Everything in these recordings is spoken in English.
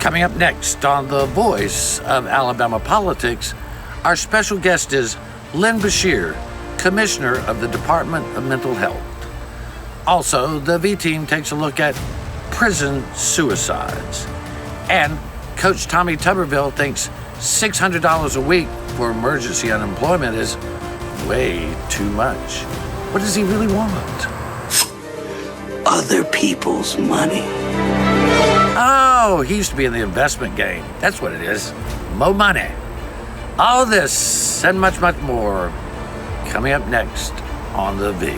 Coming up next on The Voice of Alabama Politics, our special guest is Lynn Beshear, Commissioner of the Department of Mental Health. Also, the V-Team takes a look at prison suicides. And Coach Tommy Tuberville thinks $600 a week for emergency unemployment is way too much. What does he really want? Other people's money. Oh, he used to be in the investment game. That's what it is. Mo money. All this and much, much more coming up next on The V.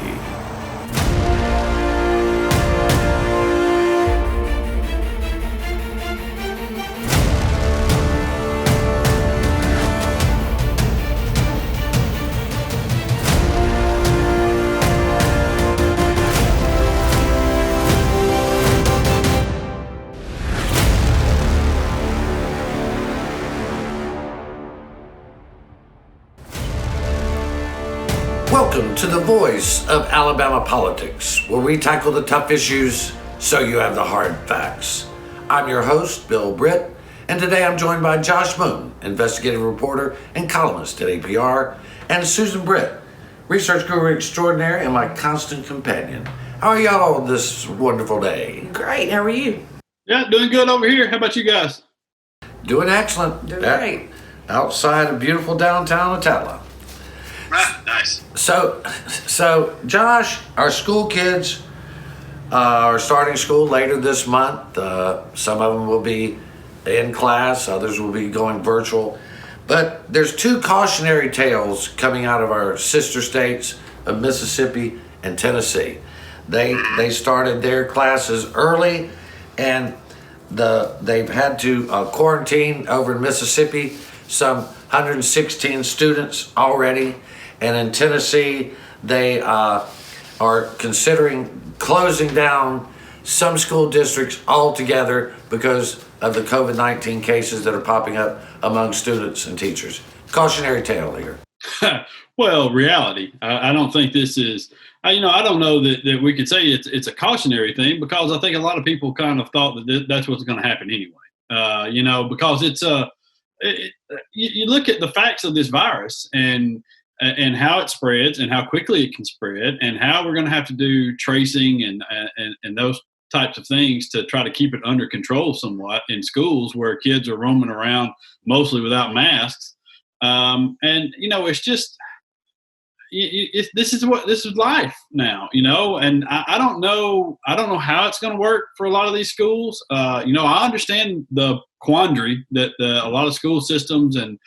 Welcome to The Voice of Alabama Politics, where we tackle the tough issues so you have the hard facts. I'm your host, Bill Britt, and today I'm joined by Josh Moon, investigative reporter and columnist at APR, and Susan Britt, research guru extraordinaire and my constant companion. How are y'all this wonderful day? Great, how are you? Yeah, doing good over here. How about you guys? Doing excellent. Doing great. Outside of beautiful downtown Attala. Ah, nice. So Josh, our school kids are starting school later this month. Some of them will be in class, others will be going virtual. But there's two cautionary tales coming out of our sister states of Mississippi and Tennessee. They started their classes early, and they've had to quarantine over in Mississippi some 116 students already. And in Tennessee, they are considering closing down some school districts altogether because of the COVID-19 cases that are popping up among students and teachers. Cautionary tale here. Well, reality. I don't think this is, I don't know that we could say it's a cautionary thing, because I think a lot of people kind of thought that that's what's going to happen anyway. Because you look at the facts of this virus and how it spreads and how quickly it can spread and how we're going to have to do tracing and those types of things to try to keep it under control somewhat in schools where kids are roaming around mostly without masks. It's just, this is life now, and I don't know how it's going to work for a lot of these schools. I understand the quandary that a lot of school systems and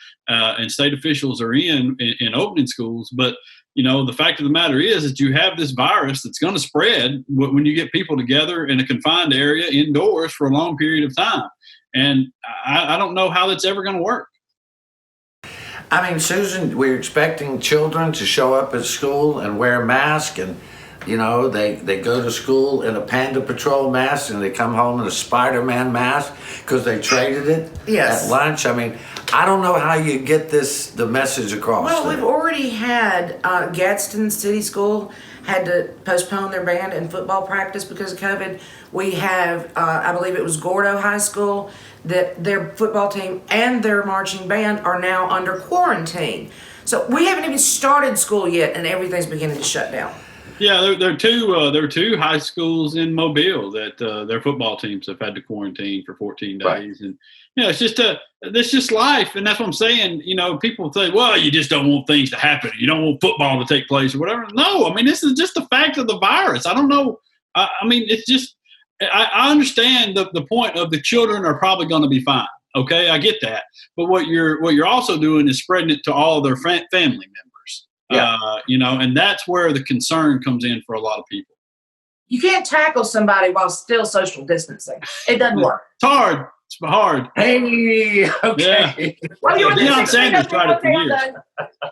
state officials are in opening schools. But, the fact of the matter is that you have this virus that's going to spread when you get people together in a confined area indoors for a long period of time. And I don't know how that's ever going to work. I mean, Susan, we're expecting children to show up at school and wear a mask, and they go to school in a Panda Patrol mask and they come home in a Spider-Man mask because they traded it at lunch. I mean, I don't know how you get the message across. Well, we've already had Gadsden City School had to postpone their band and football practice because of COVID. We have, I believe it was Gordo High School, that their football team and their marching band are now under quarantine. So we haven't even started school yet, and everything's beginning to shut down. Yeah, there are two high schools in Mobile that their football teams have had to quarantine for 14 days, right. And it's just life, and that's what I'm saying. People say, well, you just don't want things to happen, you don't want football to take place or whatever. No, I mean, this is just the fact of the virus. I don't know. It's just. I understand the point of the children are probably going to be fine. Okay, I get that. But what you're also doing is spreading it to all their family members. Yeah. And that's where the concern comes in for a lot of people. You can't tackle somebody while still social distancing. It doesn't work. It's hard. It's hard. Hey, okay. Yeah. Deion Sanders tried it for years.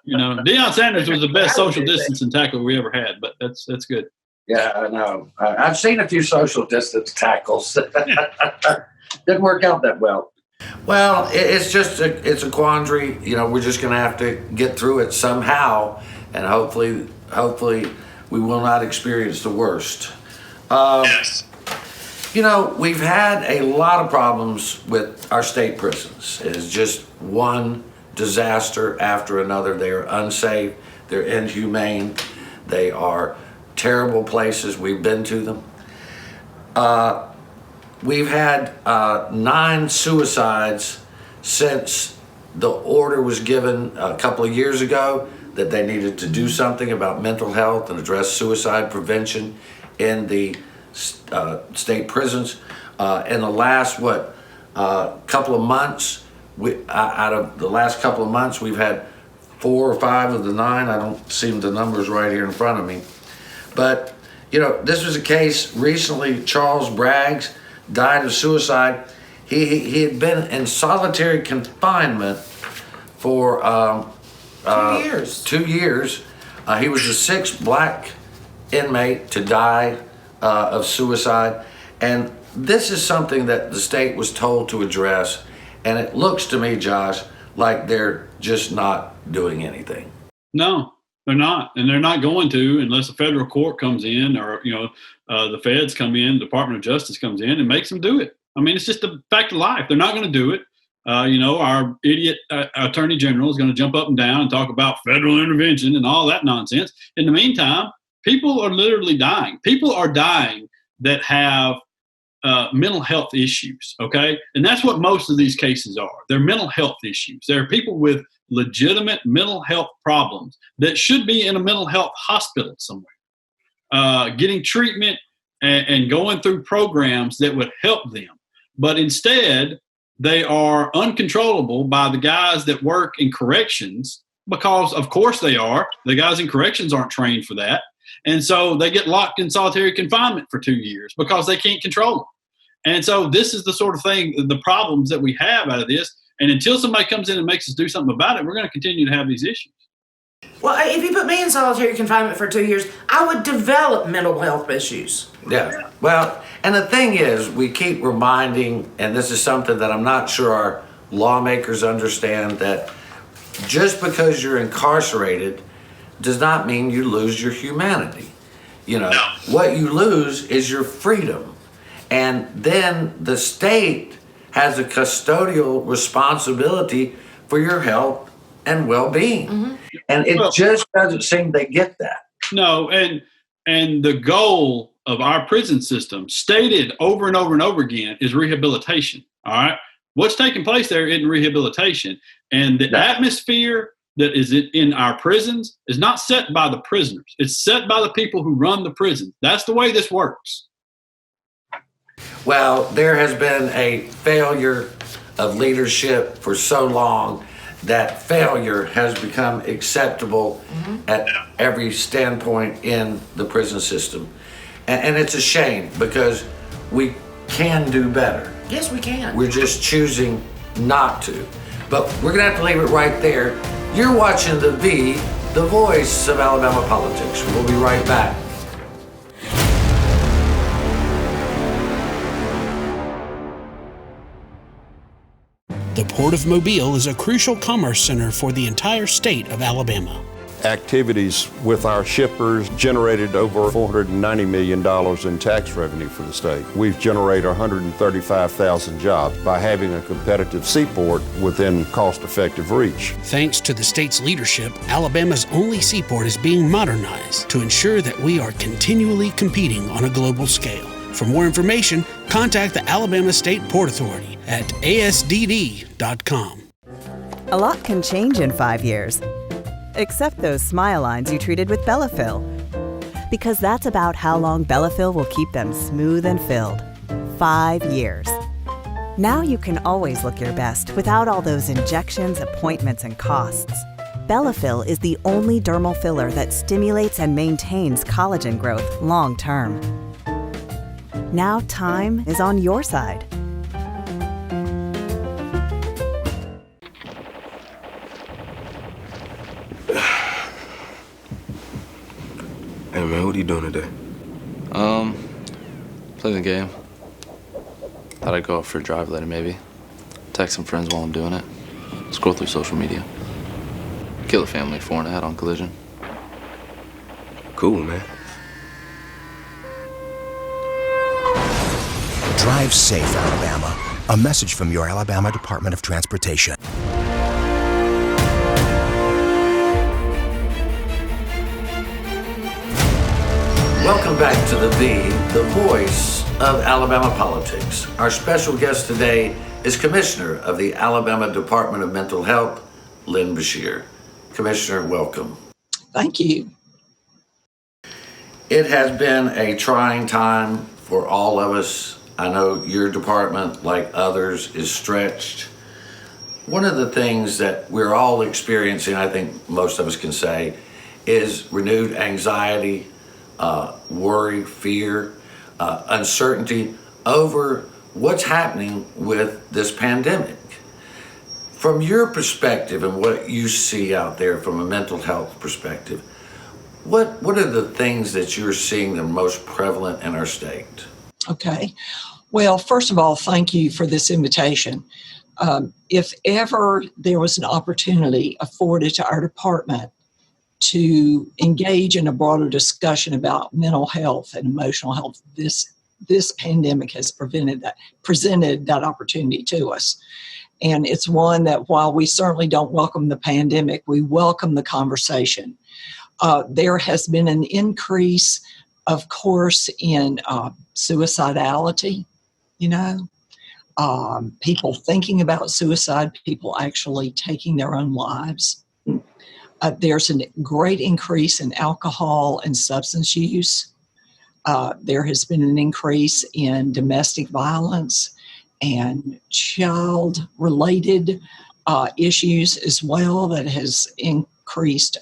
Deion Sanders was the best social distancing tackle we ever had, but that's good. Yeah, I know. I've seen a few social distance tackles. Didn't work out that well. Well, it's a quandary. We're just going to have to get through it somehow, and hopefully we will not experience the worst. Yes. You know, we've had a lot of problems with our state prisons. It is just one disaster after another. They are unsafe, they're inhumane, they are terrible places. We've been to them. We've had 9 suicides since the order was given a couple of years ago that they needed to do something about mental health and address suicide prevention in the state prisons. In the last, couple of months, out of the last couple of months, we've had 4 or 5 of the 9. I don't see the numbers right here in front of me. But, you know, this was a case recently. Charles Braggs died of suicide. He had been in solitary confinement for 2 years. 2 years. He was the 6th black inmate to die of suicide. And this is something that the state was told to address. And it looks to me, Josh, like they're just not doing anything. No, they're not. And they're not going to unless a federal court comes in or, the feds come in, Department of Justice comes in and makes them do it. I mean, it's just a fact of life. They're not going to do it. Our idiot attorney general is going to jump up and down and talk about federal intervention and all that nonsense. In the meantime, people are literally dying. People are dying that have mental health issues, okay? And that's what most of these cases are. They're mental health issues. There are people with legitimate mental health problems that should be in a mental health hospital somewhere, getting treatment and going through programs that would help them. But instead, they are uncontrollable by the guys that work in corrections because, of course, they are. The guys in corrections aren't trained for that. And so they get locked in solitary confinement for 2 years because they can't control them. And so this is the sort of thing, the problems that we have out of this. And until somebody comes in and makes us do something about it, we're going to continue to have these issues. Well, if you put me in solitary confinement for 2 years, I would develop mental health issues. Yeah. Well, and the thing is, we keep reminding, and this is something that I'm not sure our lawmakers understand, that just because you're incarcerated does not mean you lose your humanity. What you lose is your freedom. And then the state has a custodial responsibility for your health and well-being. Mm-hmm. And it just doesn't seem they get that. No, and the goal of our prison system, stated over and over and over again, is rehabilitation. All right? What's taking place there isn't rehabilitation. And the atmosphere that is in our prisons is not set by the prisoners. It's set by the people who run the prison. That's the way this works. Well, there has been a failure of leadership for so long that failure has become acceptable at every standpoint in the prison system. And it's a shame because we can do better. Yes, we can. We're just choosing not to. But we're going to have to leave it right there. You're watching The V, the voice of Alabama politics. We'll be right back. The Port of Mobile is a crucial commerce center for the entire state of Alabama. Activities with our shippers generated over $490 million in tax revenue for the state. We've generated 135,000 jobs by having a competitive seaport within cost-effective reach. Thanks to the state's leadership, Alabama's only seaport is being modernized to ensure that we are continually competing on a global scale. For more information, contact the Alabama State Port Authority at asdd.com. A lot can change in 5 years. Except those smile lines you treated with Bellafill. Because that's about how long Bellafill will keep them smooth and filled. 5 years. Now you can always look your best without all those injections, appointments, and costs. Bellafill is the only dermal filler that stimulates and maintains collagen growth long term. Now time is on your side. Hey man, what are you doing today? Playing the game. Thought I'd go out for a drive later maybe. Text some friends while I'm doing it. Scroll through social media. Kill a family 4 and a head on Collision. Cool, man. Drive safe, Alabama. A message from your Alabama Department of Transportation. Welcome back to the voice of Alabama politics. Our special guest today is Commissioner of the Alabama Department of Mental Health, Lynn Beshear. Commissioner, welcome. Thank you. It has been a trying time for all of us. I know your department, like others, is stretched. One of the things that we're all experiencing, I think most of us can say, is renewed anxiety, worry, fear, uncertainty over what's happening with this pandemic. From your perspective and what you see out there from a mental health perspective, what are the things that you're seeing the most prevalent in our state? Okay. Well, first of all, thank you for this invitation. If ever there was an opportunity afforded to our department to engage in a broader discussion about mental health and emotional health, this pandemic has presented that opportunity to us. And it's one that, while we certainly don't welcome the pandemic, we welcome the conversation. There has been an increase, of course, in suicidality, people thinking about suicide, people actually taking their own lives. There's a great increase in alcohol and substance use. There has been an increase in domestic violence and child-related issues as well that has increased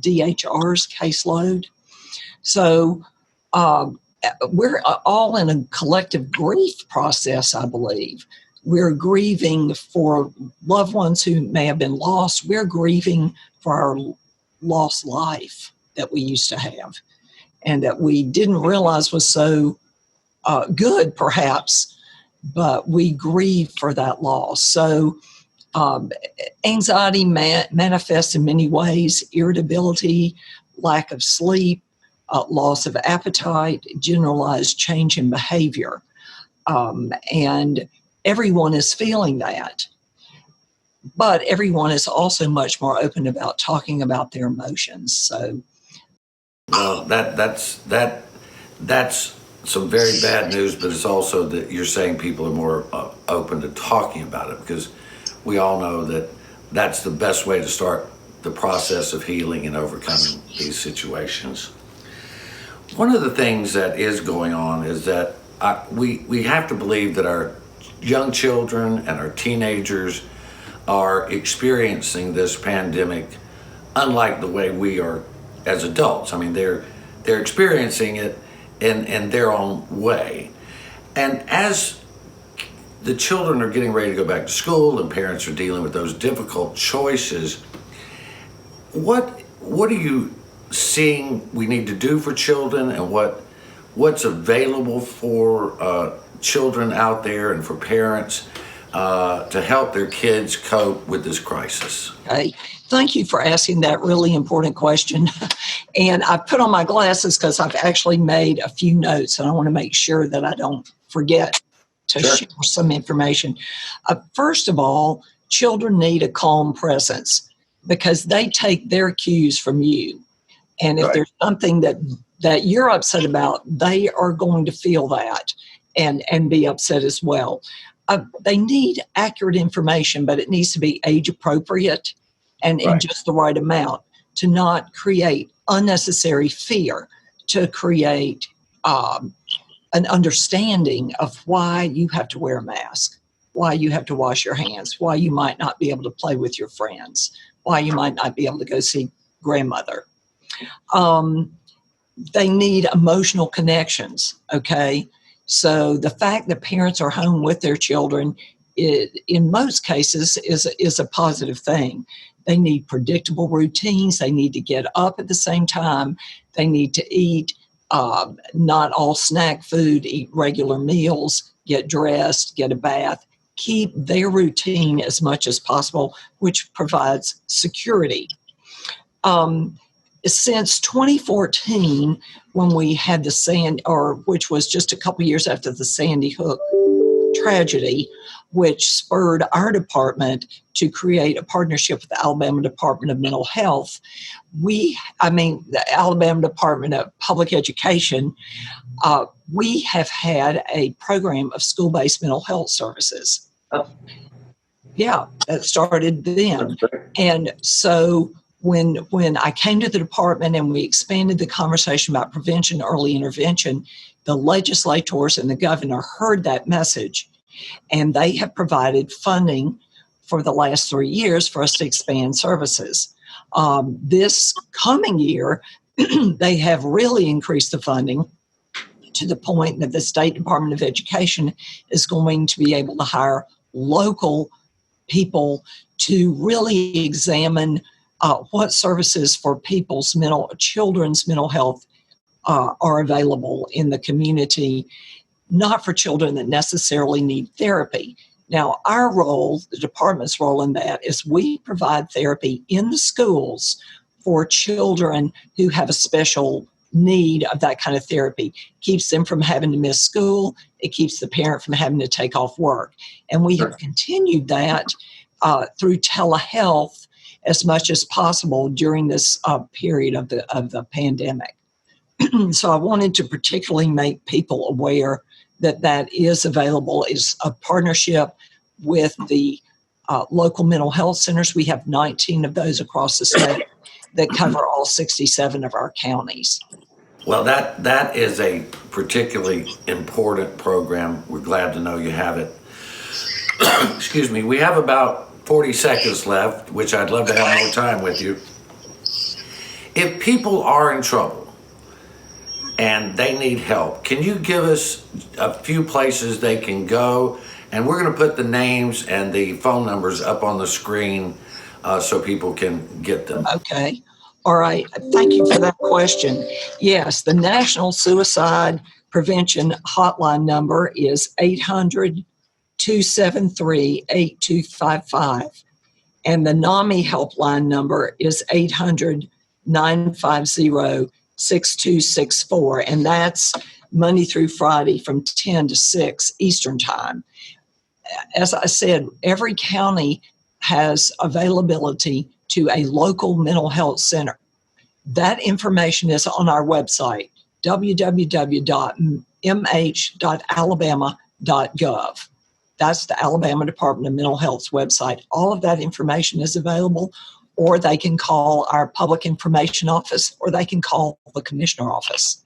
DHR's caseload. So we're all in a collective grief process, I believe. We're grieving for loved ones who may have been lost. We're grieving for our lost life that we used to have and that we didn't realize was so good, perhaps, but we grieve for that loss. So anxiety manifests in many ways: irritability, lack of sleep, loss of appetite, generalized change in behavior. And everyone is feeling that. But everyone is also much more open about talking about their emotions. So, well, that's some very bad news, but it's also that you're saying people are more open to talking about it, because we all know that that's the best way to start the process of healing and overcoming these situations. One of the things that is going on is that we have to believe that our young children and our teenagers are experiencing this pandemic unlike the way we are as adults. I mean, they're experiencing it in their own way. And as the children are getting ready to go back to school and parents are dealing with those difficult choices, what are you seeing we need to do for children, and what's available for children out there and for parents to help their kids cope with this crisis? Okay. Thank you for asking that really important question. And I put on my glasses because I've actually made a few notes, and I want to make sure that I don't forget to share some information. First of all, children need a calm presence because they take their cues from you. And if there's something that you're upset about, they are going to feel that and be upset as well. They need accurate information, but it needs to be age appropriate and in just the right amount, to not create unnecessary fear, to create an understanding of why you have to wear a mask, why you have to wash your hands, why you might not be able to play with your friends, why you might not be able to go see grandmother. They need emotional connections, okay? So the fact that parents are home with their children, in most cases, is a positive thing. They need predictable routines. They need to get up at the same time. They need to eat not all snack food, eat regular meals, get dressed, get a bath, keep their routine as much as possible, which provides security. since 2014, when we had which was just a couple years after the Sandy Hook tragedy, which spurred our department to create a partnership with the Alabama Department of Mental Health. The Alabama Department of Public Education, we have had a program of school-based mental health services. Oh. Yeah, that started then. And so when I came to the department and we expanded the conversation about prevention, early intervention, the legislators and the governor heard that message, and they have provided funding for the last 3 years for us to expand services. This coming year, they have really increased the funding to the point that the State Department of Education is going to be able to hire local people to really examine what services for children's mental health are available in the community, not for children that necessarily need therapy. Now, our role, the department's role in that, is we provide therapy in the schools for children who have a special need of that kind of therapy. Keeps them from having to miss school. It keeps the parent from having to take off work. And we have continued that through telehealth as much as possible during this period of the pandemic. So I wanted to particularly make people aware that is available, is a partnership with the local mental health centers. We have 19 of those across the state that cover all 67 of our counties. Well, that is a particularly important program. We're glad to know you have it. Excuse me. We have about 40 seconds left, which I'd love to have more time with you. If people are in trouble and they need help, can you give us a few places they can go? And we're going to put the names and the phone numbers up on the screen so people can get them. Okay. All right. Thank you for that question. Yes, the National Suicide Prevention Hotline number is 800-273-8255. And the NAMI helpline number is 800-950-6264. And that's Monday through Friday from 10 to 6 Eastern Time. As I said, every county has availability to a local mental health center. That information is on our website, www.mh.alabama.gov. That's the Alabama Department of Mental Health's website. All of that information is available, or they can call our public information office, or they can call the commissioner office.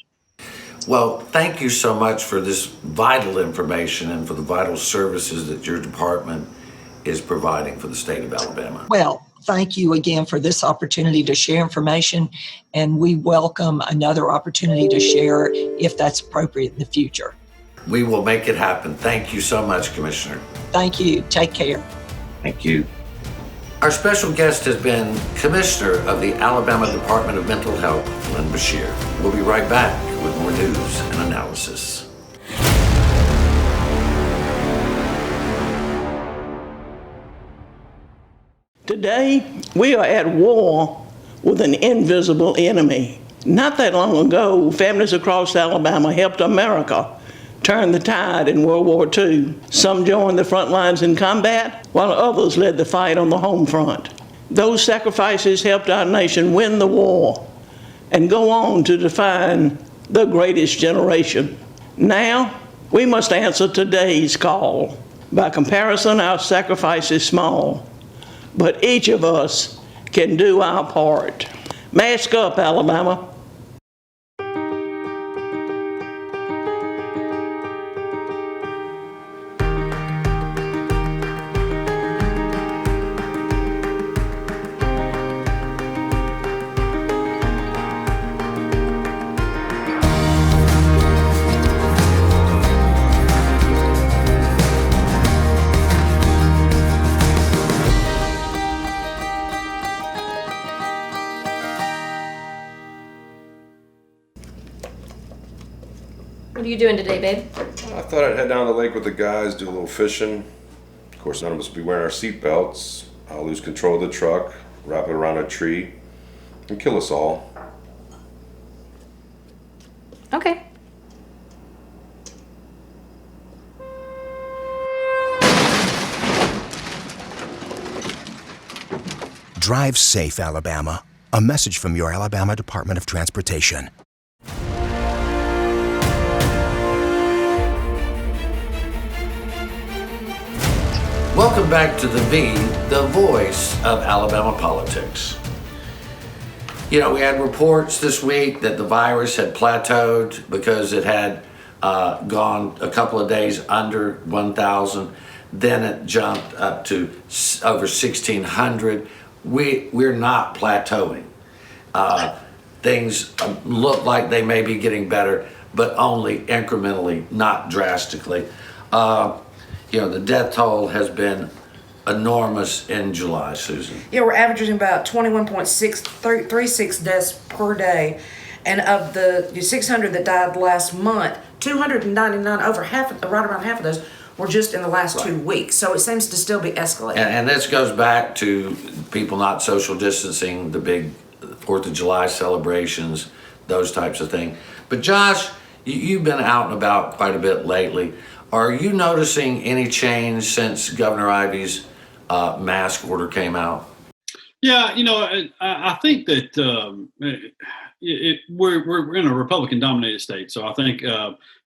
Well, thank you so much for this vital information and for the vital services that your department is providing for the state of Alabama. Well, thank you again for this opportunity to share information, and we welcome another opportunity to share if that's appropriate in the future. We will make it happen. Thank you so much, Commissioner. Thank you. Take care. Thank you. Our special guest has been Commissioner of the Alabama Department of Mental Health, Lynn Beshear. We'll be right back with more news and analysis. Today, we are at war with an invisible enemy. Not that long ago, families across Alabama helped America turn the tide in World War II. Some joined the front lines in combat, while others led the fight on the home front. Those sacrifices helped our nation win the war and go on to define the greatest generation. Now, we must answer today's call. By comparison, our sacrifice is small, but each of us can do our part. Mask up, Alabama. What are you doing today, babe? I thought I'd head down to the lake with the guys, do a little fishing. Of course, none of us will be wearing our seatbelts. I'll lose control of the truck, wrap it around a tree, and kill us all. Okay. Drive safe, Alabama. A message from your Alabama Department of Transportation. Welcome back to the voice of Alabama politics. You know, we had reports this week that the virus had plateaued because it had gone a couple of days under 1,000. Then it jumped up to over 1,600. We're not plateauing. Things look like they may be getting better, but only incrementally, not drastically. The death toll has been enormous in July, Susan. Yeah, we're averaging about 21.636 deaths per day. And of the 600 that died last month, 299, right around half of those, were just in the last 2 weeks. So it seems to still be escalating. And this goes back to people not social distancing, the big 4th of July celebrations, those types of things. But Josh, you've been out and about quite a bit lately. Are you noticing any change since Governor Ivey's mask order came out? Yeah, I think that we're in a Republican-dominated state, so I think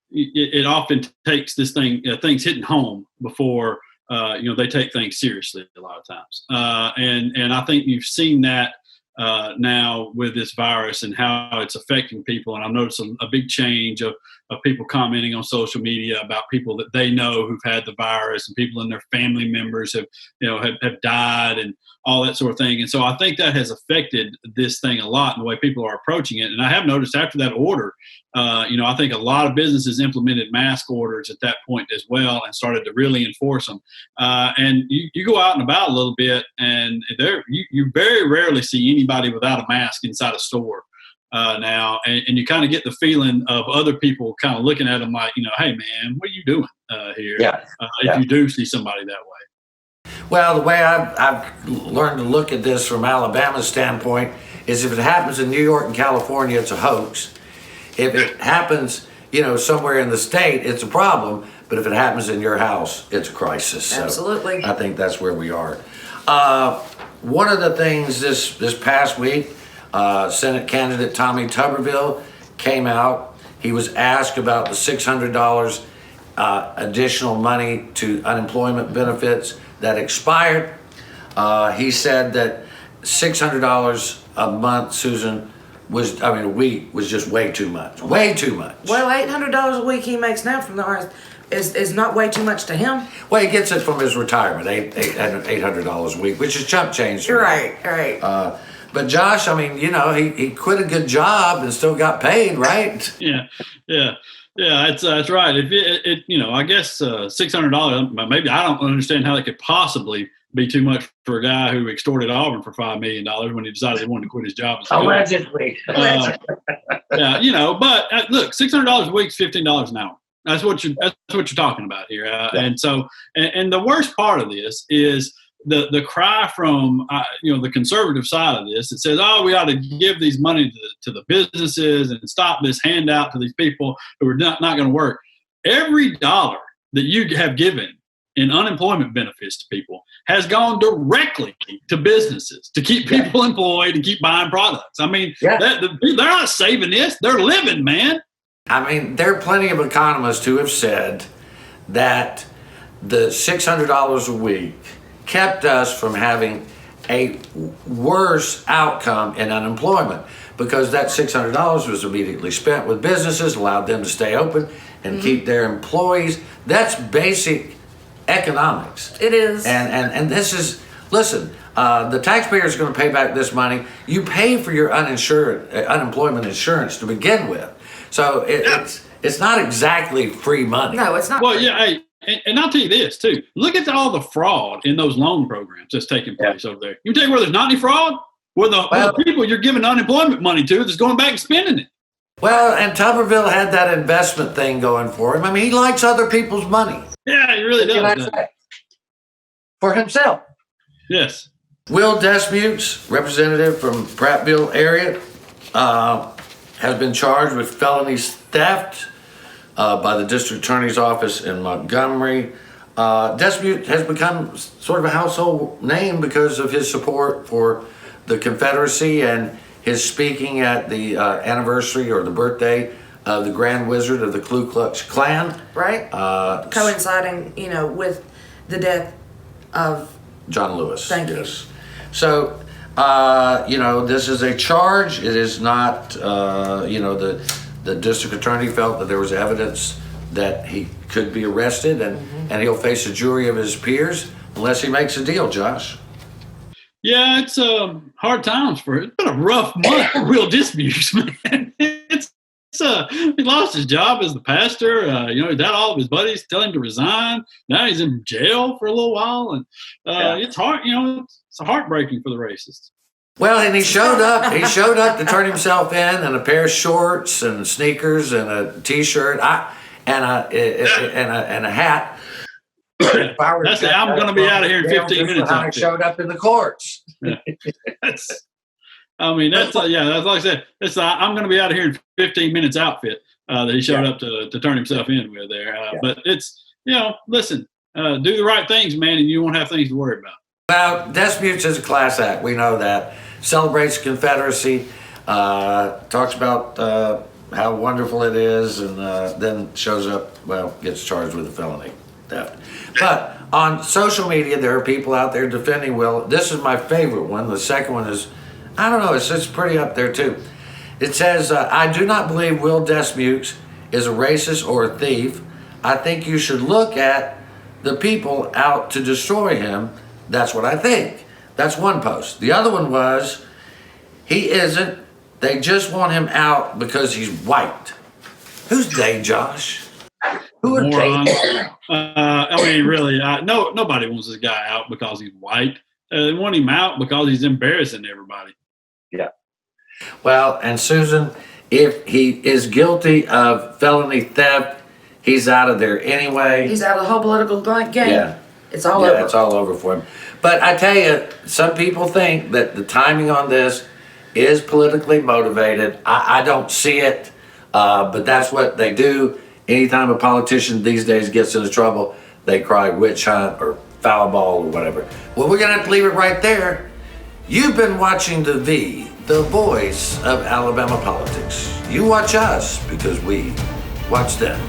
it often takes things hitting home before they take things seriously a lot of times, and I think you've seen that now with this virus and how it's affecting people. And I've noticed a big change of people commenting on social media about people that they know who've had the virus, and people and their family members have died and all that sort of thing. And so I think that has affected this thing a lot in the way people are approaching it. And I have noticed after that order, I think a lot of businesses implemented mask orders at that point as well and started to really enforce them. And you go out and about a little bit, and you very rarely see anybody without a mask inside a store now. And you kind of get the feeling of other people kind of looking at them like, hey, man, what are you doing here? If you do see somebody that way. Well, the way I've learned to look at this from Alabama's standpoint is if it happens in New York and California, it's a hoax. If it happens, somewhere in the state, it's a problem. But if it happens in your house, it's a crisis. So absolutely. I think that's where we are. One of the things this past week, Senate candidate Tommy Tuberville came out. He was asked about the $600 additional money to unemployment benefits that expired. He said that $600 a month, Susan, a week was just way too much. Way too much. Well, $800 a week he makes now from the IRS is not way too much to him. Well, he gets it from his retirement, $800 a week, which is chump change. Right. But Josh, he quit a good job and still got paid, right? Yeah, that's right. I guess $600. Maybe I don't understand how that could possibly be too much for a guy who extorted Auburn for $5 million when he decided he wanted to quit his job. Allegedly. But look, $600 a week is $15 an hour. That's what you're talking about here. And so, and the worst part of this is the cry from the conservative side of this. It says, we ought to give these money to the businesses and stop this handout to these people who are not going to work. Every dollar that you have given in unemployment benefits to people has gone directly to businesses to keep people employed and keep buying products. They're not saving this; they're living, man. There are plenty of economists who have said that the $600 a week kept us from having a worse outcome in unemployment because that $600 was immediately spent with businesses, allowed them to stay open and keep their employees. That's basic economics. It is. And this is, listen, the taxpayer is going to pay back this money. You pay for your unemployment insurance to begin with. So it's not exactly free money. No, it's not. Well, and I'll tell you this too. Look at all the fraud in those loan programs that's taking place over there. You tell you where there's not any fraud? Where the people you're giving unemployment money to that's going back and spending it. Well, and Tuberville had that investment thing going for him. He likes other people's money. Yeah, he really does. For himself. Yes. Will Dismukes, representative from Prattville area, has been charged with felony theft by the district attorney's office in Montgomery. Dismukes has become sort of a household name because of his support for the Confederacy and his speaking at the anniversary or the birthday of the Grand Wizard of the Ku Klux Klan. Right. Coinciding, with the death of John Lewis. Thank you. So, this is a charge. It is not, the district attorney felt that there was evidence that he could be arrested and he'll face a jury of his peers unless he makes a deal, Josh. Yeah, it's hard times for it. It's been a rough month for Will Dismukes, man. He lost his job as the pastor. He had all of his buddies tell him to resign. Now he's in jail for a little while, and it's hard. It's heartbreaking for the racists. Well, and he showed up. He showed up to turn himself in a pair of shorts and sneakers and a t-shirt and a hat. I'm going to be out of here in 15 minutes. How he showed up in the courts. Yeah. That's like I said. I'm going to be out of here in 15 minutes outfit that he showed up to turn himself in with there. But it's listen, do the right things, man, and you won't have things to worry about. Well, Dismukes is a class act. We know that. Celebrates Confederacy. Talks about how wonderful it is, and then shows up. Gets charged with a felony theft. But on social media, there are people out there defending Will. This is my favorite one. The second one is, I don't know, it's pretty up there too. It says, I do not believe Will Dismukes is a racist or a thief. I think you should look at the people out to destroy him. That's what I think. That's one post. The other one was, he isn't. They just want him out because he's white. Who's they, Josh? Who are they? Really, nobody wants this guy out because he's white. They want him out because he's embarrassing everybody. Yeah. Well, and Susan, if he is guilty of felony theft, he's out of there anyway. He's out of the whole political game. Yeah. It's all over. It's all over for him. But I tell you, some people think that the timing on this is politically motivated. I don't see it, but that's what they do. Anytime a politician these days gets into trouble, they cry witch hunt or foul ball or whatever. Well, we're going to have to leave it right there. You've been watching the voice of Alabama politics. You watch us because we watch them.